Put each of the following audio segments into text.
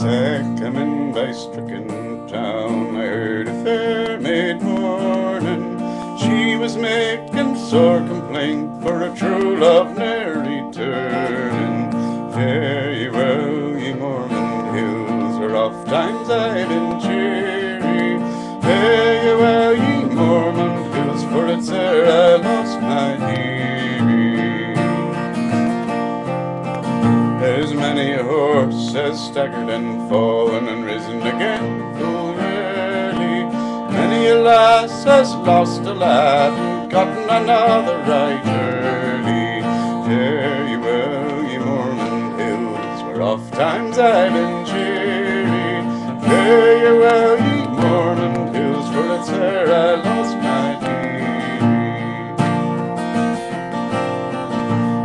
Coming by Strichen town, I heard a fair maid mournin'. She was making sore complaint for a true love ne'er returning. Fare ye well, ye Mormond hills, where oft times I've been cheery. Fare ye well, ye Mormond hills, for it's there I lost my dearie. There's many a horse has staggered and fallen and risen again full rarely. Many a lass has lost a lad and gotten another right early. Fare ye well, ye Mormond hills, where oft times I've been cheery. Fare ye well, ye Mormond hills, for it's there I lost my dearie.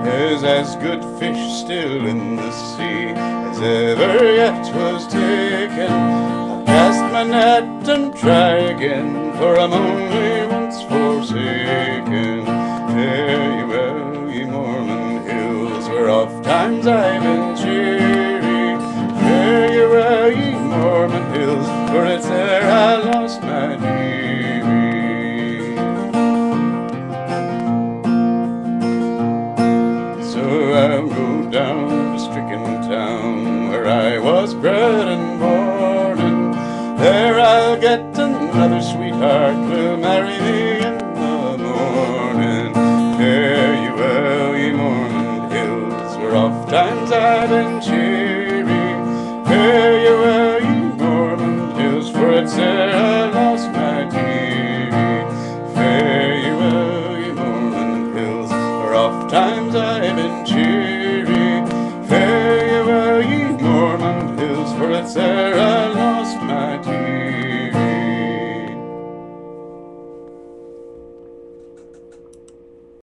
There's as good fish still in the sea as ever yet was taken. I'll cast my net and try again, for I'm only once forsaken. Fare ye well, ye Mormond hills, where oft times I've been cheery. Fare ye well, ye Mormond hills, for it's there I lost my dearie. So I'll go down to Strichen town, where I was bred and born, and there I'll get another sweetheart, will marry me in the morning. Fare ye well, ye Mormond hills, where oft times I've been cheery. Fare ye well, ye Mormond hills, for it's there I lost my dearie. Fare ye well, ye Mormond hills, where oft times I've been cheery. Fare ye well, ye Mormond hills, for it's there